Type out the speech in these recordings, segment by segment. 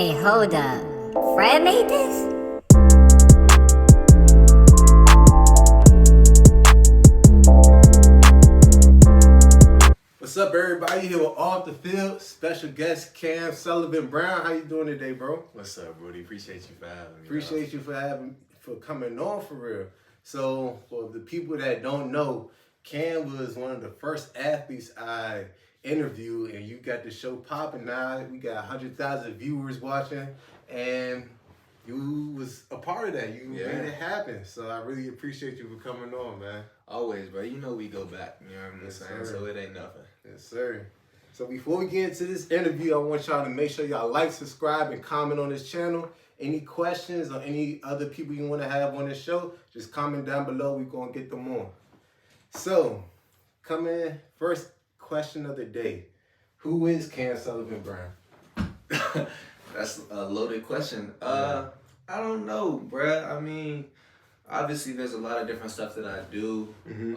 Hey, hold up. Fred made this? What's up, everybody? Here with Off the Field, special guest Cam Sullivan-Brown. How you doing today, bro? What's up, Brody? Appreciate you for having me. Appreciate you for coming on for real. So, for the people that don't know, Cam was one of the first athletes I interviewed, and you got the show popping now. We got 100,000 viewers watching, and you was a part of that. You made it happen. So I really appreciate you for coming on, man. Always, bro. You know we go back. You know what I'm saying? Sir. So it ain't nothing. Yes, sir. So before we get into this interview, I want y'all to make sure y'all like, subscribe, and comment on this channel. Any questions or any other people you want to have on this show, just comment down below. We're going to get them on. So, first question of the day. Who is Cam Sullivan-Brown? That's a loaded question. I don't know, bruh. I mean, obviously there's a lot of different stuff that I do. Mm-hmm.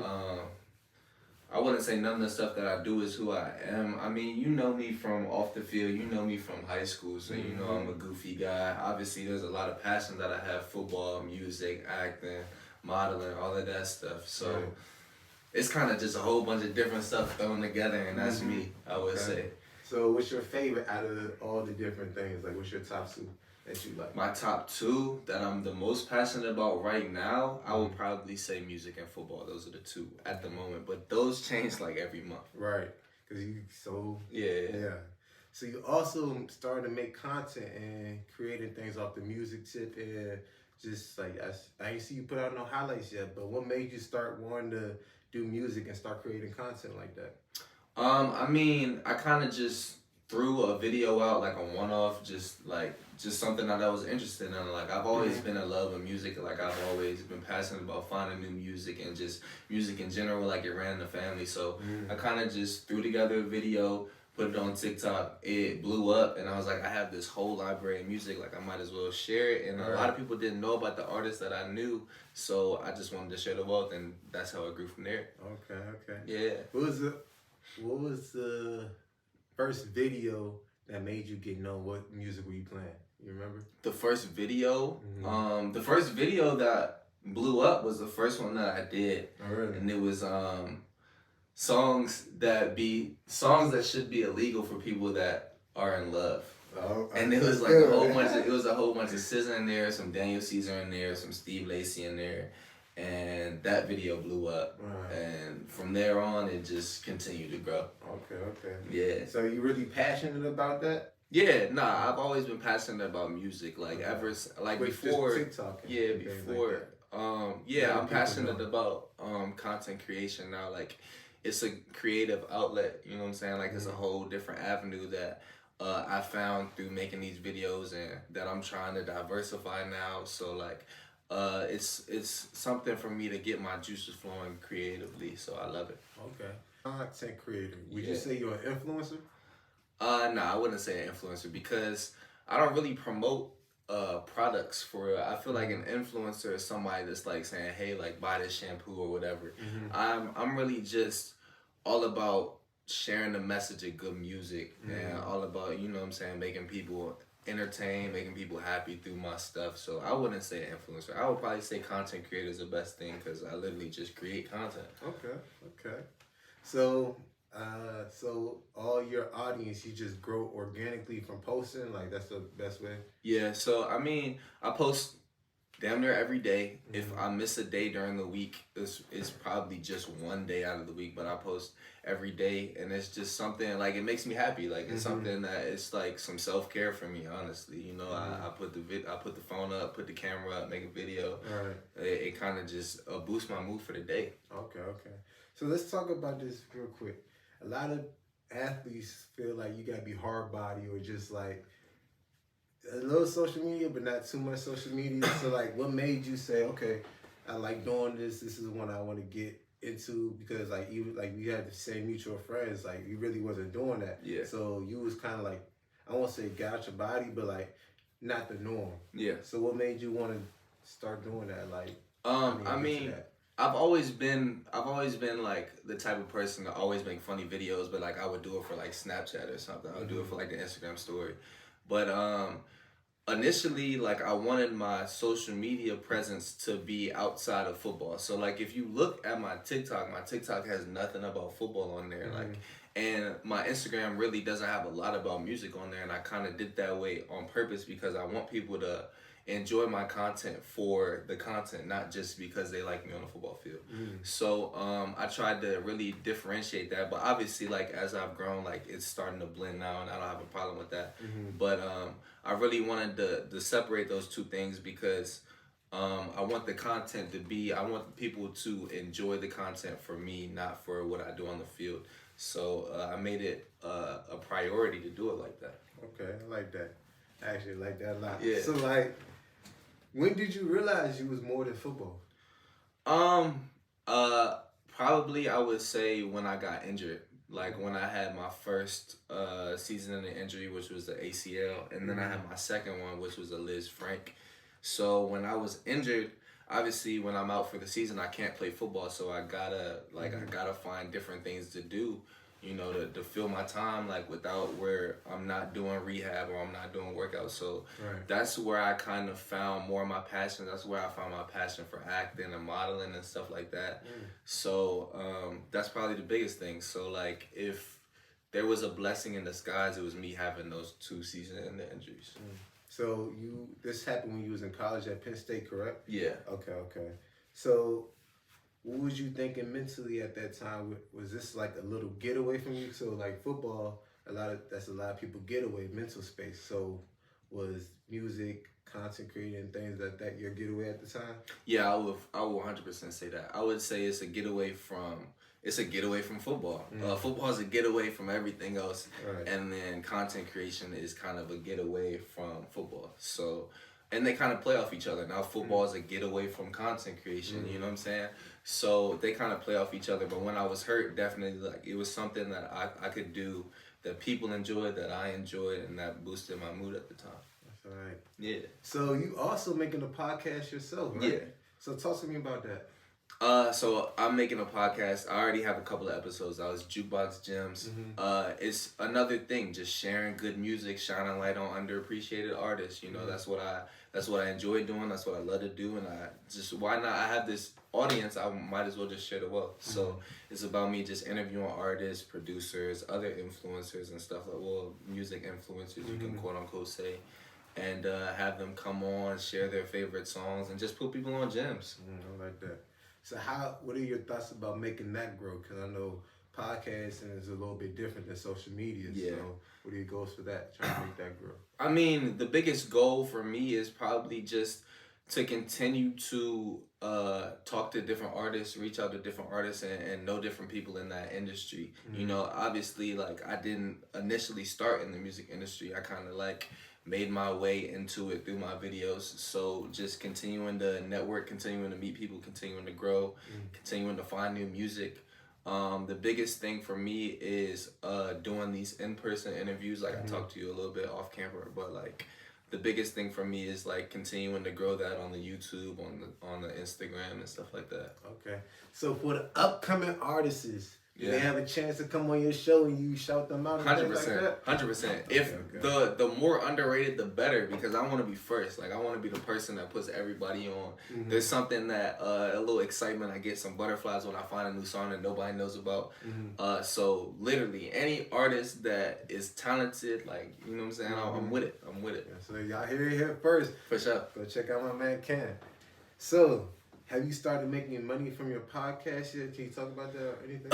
I wouldn't say none of the stuff that I do is who I am. I mean, you know me from off the field. You know me from high school, so you know I'm a goofy guy. Obviously, there's a lot of passion that I have: football, music, acting, modeling, all of that stuff. So it's kind of just a whole bunch of different stuff thrown together, and that's me, I would say. So what's your favorite out of all the different things? Like, what's your top two that you like? My top two that I'm the most passionate about right now, I would probably say music and football. Those are the two at the moment, but those change like every month. Right, because you Yeah. So you also started to make content and creating things off the music tip, and just like I ain't see you put out no highlights yet, but what made you start wanting to do music and start creating content like that? I mean, I kind of just threw a video out, like a one-off, just something that I was interested in. Like, I've always been in love with music. Like, I've always been passionate about finding new music and just music in general. Like, it ran in the family. So I kind of just threw together a video, put it on TikTok. It blew up, and I was like, I have this whole library of music. Like, I might as well share it. And a lot of people didn't know about the artists that I knew, so I just wanted to share the wealth, and that's how it grew from there. Okay. Yeah. What was the first video that made you get known? What music were you playing? You remember? The first video, the first video that blew up was the first one that I did. Oh, really? And it was songs that should be illegal for people that are in love. Oh, And it was like a whole bunch of SZA in there, some Daniel Caesar in there, some Steve Lacy in there. And that video blew up. And from there on, it just continued to grow. Okay. Yeah. So you really passionate about that? Yeah, nah, I've always been passionate about music. Like before TikTok. Before. I'm passionate about content creation now. Like, it's a creative outlet, you know what I'm saying? Like, it's a whole different avenue that I found through making these videos, and that I'm trying to diversify now. So like, it's something for me to get my juices flowing creatively. So I love it. Okay. Content creator. Would you say you're an influencer? Nah, I wouldn't say an influencer, because I don't really promote products for real. I feel like an influencer is somebody that's like saying, hey, like, buy this shampoo or whatever. I'm really just all about sharing the message of good music, and all about, you know what I'm saying, making people entertained, making people happy through my stuff. So I wouldn't say influencer. I would probably say content creator is the best thing, because I literally just create content. Okay. So all your audience, you just grow organically from posting? Like, that's the best way? Yeah, so I mean, I post damn near every day. If I miss a day during the week, it's probably just one day out of the week, but I post every day, and it's just something, like, it makes me happy. Like, it's something that it's like some self-care for me, honestly. You know, I put the phone up, put the camera up, make a video. It kind of just boosts my mood for the day. Okay. So let's talk about this real quick. A lot of athletes feel like you gotta be hard body, or just like a little social media, but not too much social media. So like, what made you say, okay, I like doing this. This is one I want to get into? Because like, even like, we had the same mutual friends. Like, you really wasn't doing that. Yeah. So you was kind of like, I won't say got out your body, but like, not the norm. Yeah. So what made you want to start doing that? Like, I mean, I've always been like the type of person to always make funny videos, but like, I would do it for like Snapchat or something. I would do it for like the Instagram story. But initially, like, I wanted my social media presence to be outside of football. So like, if you look at my TikTok has nothing about football on there. Like, and my Instagram really doesn't have a lot about music on there, and I kind of did that way on purpose because I want people to enjoy my content for the content, not just because they like me on the football field. So I tried to really differentiate that, but obviously, like, as I've grown, like, it's starting to blend now, and I don't have a problem with that. But I really wanted to separate those two things because I want the content to be, I want people to enjoy the content for me, not for what I do on the field. So I made it a priority to do it like that. Okay, I like that. I actually like that a lot. Yeah. So like, when did you realize you was more than football? Probably I would say when I got injured. Like when I had my first season-ending injury, which was the ACL, and then I had my second one, which was a Liz Frank. So when I was injured, obviously when I'm out for the season, I can't play football, so I gotta find different things to do, you know, to fill my time, like, without where I'm not doing rehab or I'm not doing workouts. So that's where I kind of found more of my passion. That's where I found my passion for acting and modeling and stuff like that. So that's probably the biggest thing. So like, if there was a blessing in disguise, it was me having those 2 season-ending injuries. So this happened when you was in college at Penn State, correct? Yeah. Okay. So what was you thinking mentally at that time? Was this like a little getaway from you? So like football, that's a lot of people getaway, mental space. So was music, content creating, things like that your getaway at the time? Yeah, I will 100% say that. I would say it's a getaway from football. Football is a getaway from everything else, and then content creation is kind of a getaway from football. So, and they kind of play off each other. Now football is a getaway from content creation, you know what I'm saying? So they kind of play off each other. But when I was hurt, definitely, like, it was something that I could do that people enjoyed, that I enjoyed, and that boosted my mood at the time. That's all right. Yeah. So you also making a podcast yourself, right? Yeah. So talk to me about that. So I'm making a podcast. I already have a couple of episodes. I was Jukebox Gems. It's another thing, just sharing good music, shining light on underappreciated artists. You know, that's what I enjoy doing. That's what I love to do. And why not? I have this audience. I might as well just share the wealth. So it's about me just interviewing artists, producers, other influencers and stuff music influencers, you can quote unquote say, and have them come on, share their favorite songs, and just put people on gems. I like that. So what are your thoughts about making that grow? Because I know podcasting is a little bit different than social media. Yeah. So what are your goals for that, trying to make that grow? I mean, the biggest goal for me is probably just to continue to talk to different artists, reach out to different artists, and know different people in that industry. You know, obviously, like, I didn't initially start in the music industry. I kind of like made my way into it through my videos. So just continuing to network, continuing to meet people, continuing to grow, continuing to find new music. The biggest thing for me is doing these in-person interviews. Like, I talked to you a little bit off camera, but like, the biggest thing for me is like continuing to grow that on the YouTube, on the Instagram and stuff like that. Okay. So for the upcoming artists, they have a chance to come on your show and you shout them out. 100%. 100%. If the more underrated, the better, because I want to be first. Like, I want to be the person that puts everybody on. There's something that a little excitement. I get some butterflies when I find a new song that nobody knows about. So literally any artist that is talented, like, you know what I'm saying, I'm with it. Yeah, so y'all hear it here first. For sure. Go check out my man Ken. So, have you started making money from your podcast yet? Can you talk about that or anything?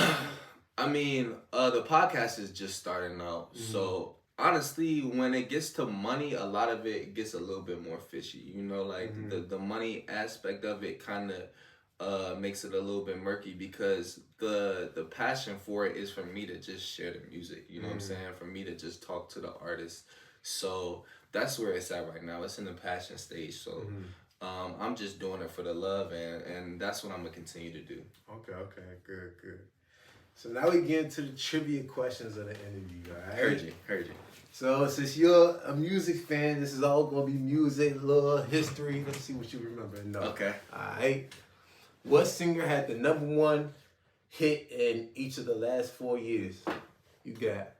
I mean, the podcast is just starting out. So honestly, when it gets to money, a lot of it gets a little bit more fishy. You know, like the money aspect of it kind of makes it a little bit murky, because the passion for it is for me to just share the music. You know what I'm saying? For me to just talk to the artists. So that's where it's at right now. It's in the passion stage. So I'm just doing it for the love, and that's what I'm gonna continue to do. Okay, good. So now we get into the trivia questions of the interview, all right? Heard you. So since you're a music fan, this is all gonna be music, little history. Let's see what you remember and know. Okay. All right. What singer had the #1 hit in each of the last 4 years? You got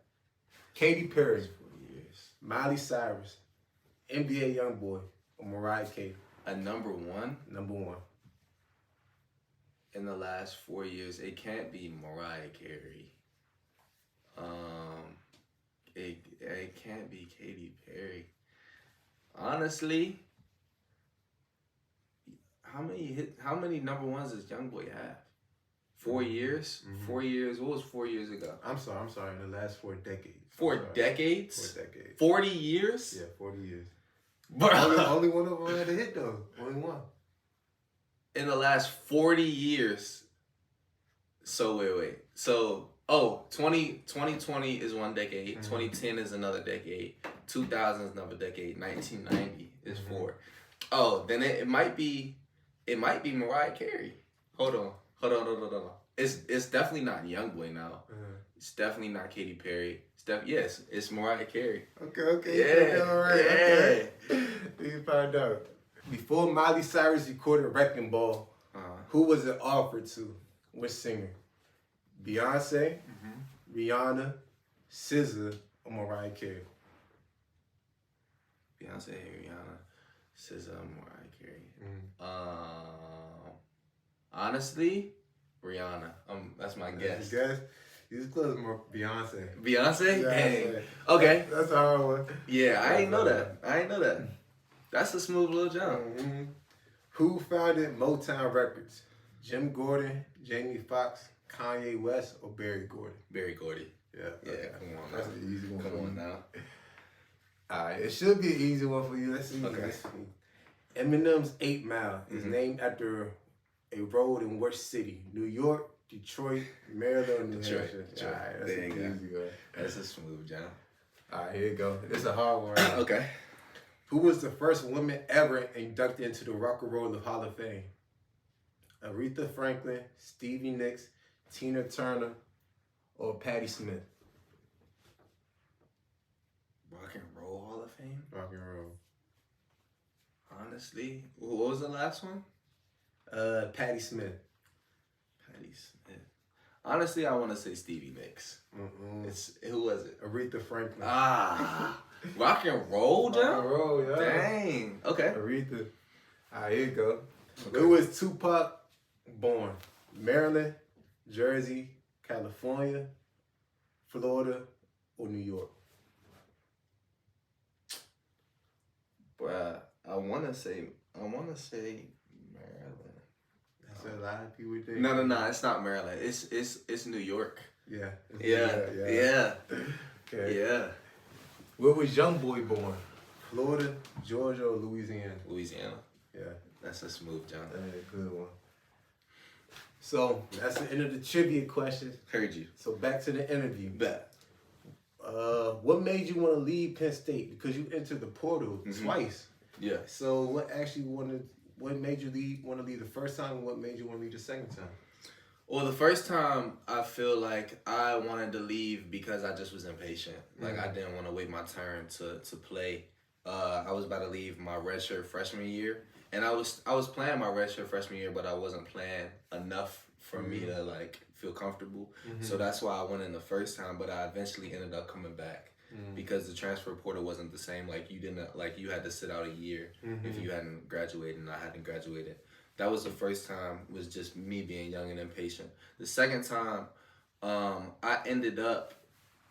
Katy Perry. 4 years. Miley Cyrus, NBA YoungBoy, or Mariah Carey? A number one Number one. in the last 4 years, it can't be Mariah Carey. It can't be Katy Perry. Honestly, how many number ones does YoungBoy have? 4 years? Mhm. 4 years. What was 4 years ago? I'm sorry. In the last 4 decades. 4 I'm sorry. decades? 4 decades. 40 years? Yeah, 40 years. But only one of them had a hit though. Only one. in the last 40 years. So wait. So 2020 is one decade. Mhm. 2010 is another decade. 2000 is another decade. 1990 is Mhm. 4. Oh, then it might be Mariah Carey. Hold on. It's definitely not YoungBoy now. It's definitely not Katy Perry. Yes, it's Mariah Carey. Okay. Yeah, All right. yeah. Okay. You find out. Before Miley Cyrus recorded Wrecking Ball, who was it offered to? Which singer? Beyonce, Rihanna, SZA, or Mariah Carey? Beyonce, Rihanna, SZA, Mariah Carey. Honestly, Rihanna. That's my guess. Guess? You was close, more Beyonce. Beyonce? Dang. Beyonce. Okay. That's a hard one. Yeah, I ain't know that. That's a smooth little jump. Mhm. Who founded Motown Records? Jim Gordon, Jamie Foxx, Kanye West, or Barry Gordy? Barry Gordy. Yeah. Yeah, Okay. come on That's now. an easy one. Come for on you. now. Alright, it should be an easy one for you. Let's see. Okay. Let's see. Eminem's 8 Mile is named after a road in which city? New York, Detroit, Maryland, or New Hampshire? Detroit. Alright, that's There you an go. easy one. That's a smooth jump. Alright, here you go. It's a hard one. Right? Okay. Who was the first woman ever inducted into the Rock and Roll Hall of Fame? Aretha Franklin, Stevie Nicks, Tina Turner, or Patti Smith? Rock and Roll Hall of Fame? Rock and roll. Honestly, what was the last one? Patti Smith. Patti Smith. Honestly, I want to say Stevie Nicks. Who was it? Aretha Franklin. Rock and Roll, Rock John? and roll, yeah. Dang. Okay. Aretha. Alright, here you go. Okay. Where was Tupac born? Maryland, Jersey, California, Florida, or New York? Bruh, I wanna say Maryland. That's what a lot of people think. No, it's not Maryland. It's New York. Yeah. Yeah. Okay. Yeah. Where was YoungBoy born? Florida, Georgia, or Louisiana? Louisiana. Yeah. That's a smooth jump. That's a good one. So that's the end of the trivia questions. Heard you. So back to the interview. Bet. What made you want to leave Penn State? Because you entered the portal twice. Yeah. So what made you want to leave the first time, and what made you want to leave the second time? Well, the first time I feel like I wanted to leave because I just was impatient. Like I didn't want to wait my turn to play. I was about to leave my redshirt freshman year, and I was playing my redshirt freshman year, but I wasn't playing enough for me to like feel comfortable. So that's why I went in the first time, but I eventually ended up coming back because the transfer portal wasn't the same. Like you had to sit out a year if you hadn't graduated, and I hadn't graduated. That was the first time, was just me being young and impatient. The second time, I ended up,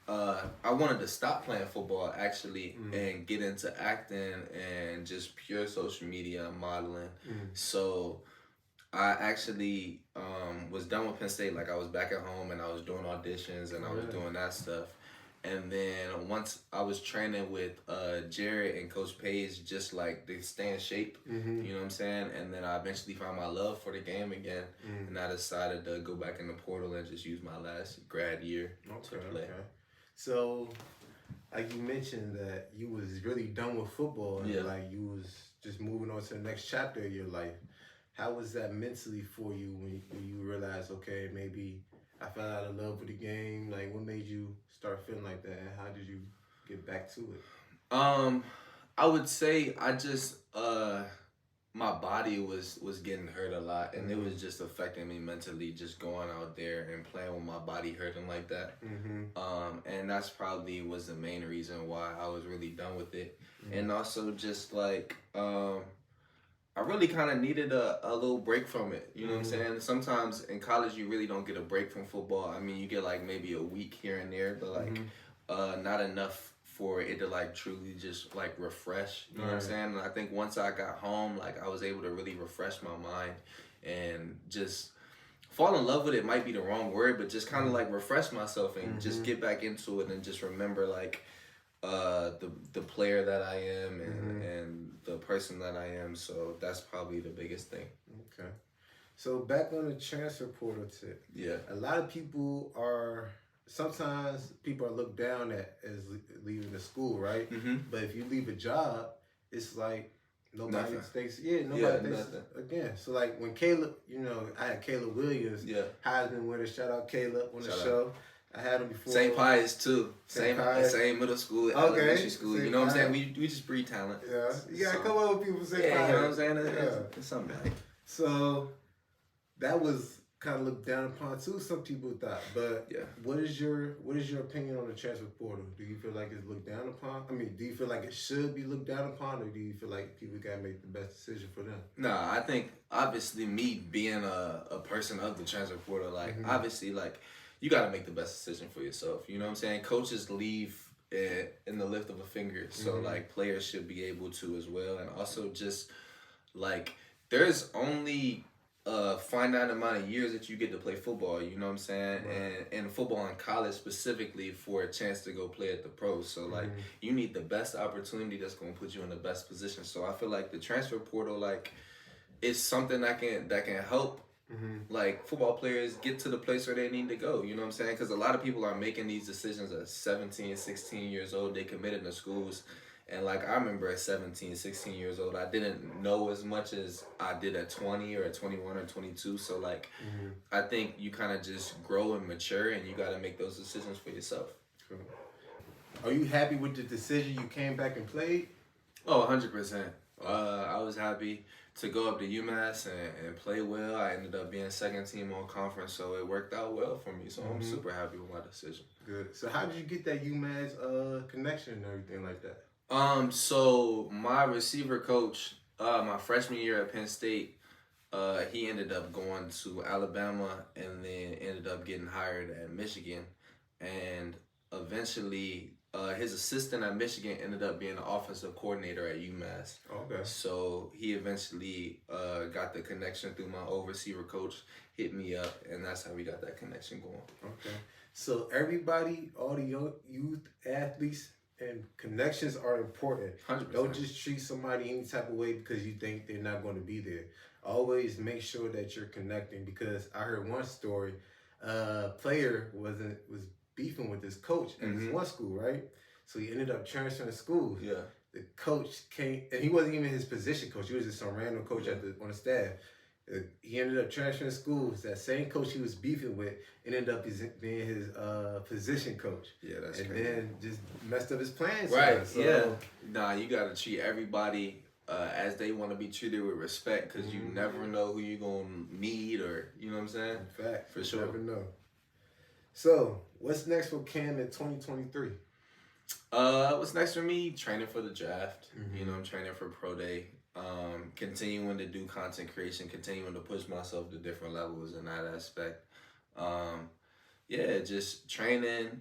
I wanted to stop playing football actually and get into acting and just pure social media modeling. So I actually was done with Penn State. Like I was back at home and I was doing auditions and I was doing that stuff. And then once I was training with Jared and Coach Page, just like to stay in shape, you know what I'm saying? And then I eventually found my love for the game again, and I decided to go back in the portal and just use my last grad year to play. Okay. So, like you mentioned that you was really done with football, and like you was just moving on to the next chapter of your life. How was that mentally for you when you realized, okay, maybe I fell out of love with the game? Like, what made you start feeling like that, and how did you get back to it? I would say I just my body was getting hurt a lot, and it was just affecting me mentally, just going out there and playing with my body hurting like that. And that's probably was the main reason why I was really done with it. And also just like I really kind of needed a little break from it. You know what I'm saying? Sometimes in college you really don't get a break from football. I mean, you get like maybe a week here and there, but like not enough for it to like truly just like refresh. You know what I'm saying? And I think once I got home, like I was able to really refresh my mind and just fall in love with it might be the wrong word, but just kind of like refresh myself and just get back into it and just remember like the player that I am and the person that I am. So that's probably the biggest thing. Okay. So back on the transfer portal tip. Yeah. A lot of people sometimes people are looked down at as leaving the school, right? But if you leave a job, it's like nobody thinks. Nobody thinks again. So like when Caleb, I had Caleb Williams, Heisman winner. Shout out Caleb on the show. I had him before. St. Pius too. Same middle school, elementary school. You know what I'm saying? We just breed talent. Yeah. You gotta come up with people from St. Pius. You know what I'm saying? It's something like. So that was kind of looked down upon too, some people thought. But what is your opinion on the transfer portal? Do you feel like it's looked down upon? I mean, do you feel like it should be looked down upon, or do you feel like people gotta make the best decision for them? Nah, I think obviously me being a person of the transfer portal, like obviously like you gotta make the best decision for yourself. You know what I'm saying? Coaches leave in the lift of a finger, so like players should be able to as well, and also just like there's only a finite amount of years that you get to play football, you know what I'm saying? And football in college specifically for a chance to go play at the pros. So like you need the best opportunity that's gonna put you in the best position. So I feel like the transfer portal like it's something that can help like football players get to the place where they need to go, you know what I'm saying? Because a lot of people are making these decisions at 17, 16 years old. They committed to schools. And like I remember at 17, 16 years old, I didn't know as much as I did at 20 or at 21 or 22. So like I think you kind of just grow and mature, and you got to make those decisions for yourself. Cool. Are you happy with the decision you came back and played? Oh, 100%. I was happy to go up to UMass and play well. I ended up being second team on conference, so it worked out well for me. So I'm super happy with my decision. Good. So how did you get that UMass connection and everything like that? So my receiver coach, my freshman year at Penn State, he ended up going to Alabama and then ended up getting hired at Michigan, and eventually his assistant at Michigan ended up being the offensive coordinator at UMass. Okay. So he eventually got the connection through my old receiver coach, hit me up, and that's how we got that connection going. Okay. So everybody, all the young youth athletes, and connections are important. 100%. Don't just treat somebody any type of way because you think they're not going to be there. Always make sure that you're connecting, because I heard one story. A player was beefing with his coach at his one school, right? So he ended up transferring schools. Yeah. The coach came, and he wasn't even his position coach. He was just some random coach on the staff. He ended up transferring schools. That same coach he was beefing with ended up being his position coach. Yeah, that's and crazy. then just messed up his plans. Right. So, yeah. Nah, you gotta treat everybody as they want to be treated with respect, because you never know who you're gonna meet, or you know what I'm saying. In fact, for sure. You never know. So, what's next for Cam in 2023? What's next for me? Training for the draft. You know, I'm training for pro day. Continuing to do content creation, continuing to push myself to different levels in that aspect. Just training,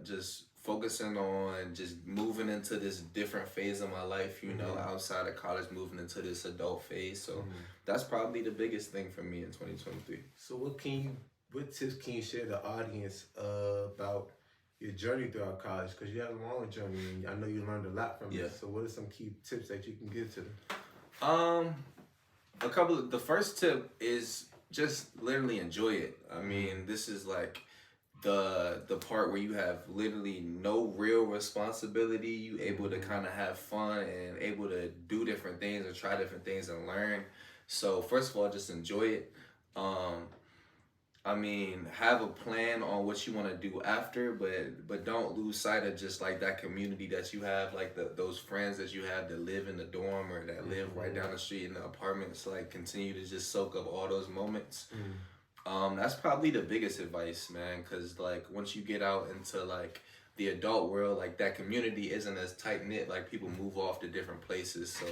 just focusing on just moving into this different phase of my life, you know, outside of college, moving into this adult phase. So that's probably the biggest thing for me in 2023. So what tips can you share the audience about your journey throughout college? Because you had a long journey, and I know you learned a lot from it. So what are some key tips that you can give to them? The first tip is just literally enjoy it. I mean, this is like the part where you have literally no real responsibility. You able to kind of have fun and able to do different things and try different things and learn. So first of all, just enjoy it. I mean, have a plan on what you want to do after, but don't lose sight of just like that community that you have, like those friends that you have that live in the dorm or that live right down the street in the apartments. Like, continue to just soak up all those moments. That's probably the biggest advice, man, because like once you get out into like the adult world, like that community isn't as tight knit. Like, people move off to different places, so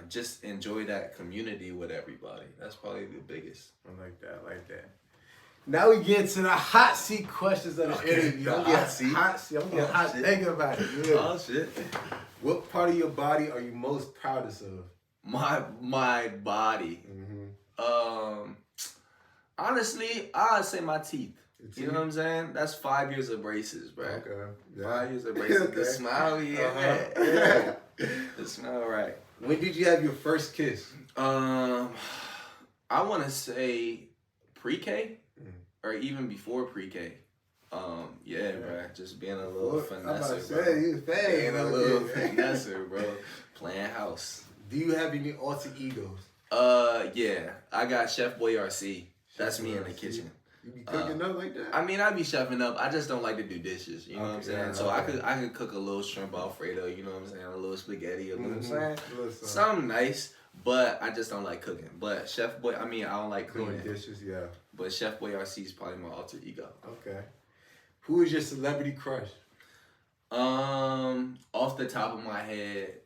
just enjoy that community with everybody. That's probably the biggest. I like that. I like that. Now we get to the hot seat questions of the interview. The hot seat. Hot seat. I'm getting hot thinking about it. Yeah. Oh shit. What part of your body are you most proudest of? My body. Honestly, I'd say my teeth. You know what I'm saying? That's 5 years of braces, bro. Okay. Yeah. 5 years of braces. The smile, yeah. The smile, right. When did you have your first kiss? I want to say pre-K or even before pre-K. Yeah, bro. Just being a little finesser, bro. Being a little finesser, bro. Playing house. Do you have any alter egos? Yeah. I got Chef Boy RC. That's me in the kitchen. You be cooking up like that? I mean, I be chefing up. I just don't like to do dishes. You know what I'm saying? So I could cook a little shrimp Alfredo. You know what I'm saying? A little spaghetti. You know what I'm saying? Something nice, but I just don't like cooking. But Chef Boy, I mean, I don't like cleaning dishes. Yeah. But Chef Boy RC is probably my alter ego. Okay. Who is your celebrity crush? Off the top of my head,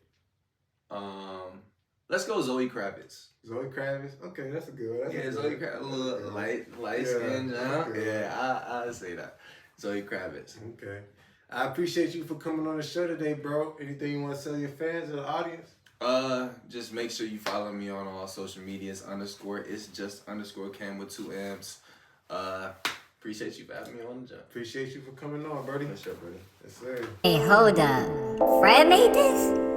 let's go Zoe Kravitz. Zoe Kravitz? Okay, that's a good one. Yeah, Zoe Kravitz, a little light skin, I'd say that. Zoe Kravitz. Okay. I appreciate you for coming on the show today, bro. Anything you want to tell your fans or the audience? Just make sure you follow me on all social medias, _it's just _Cam with 2 M's. Appreciate you for having me on the job. Appreciate you for coming on, buddy. For sure, buddy. Yes, sir. Hey, hold up. Fred made this?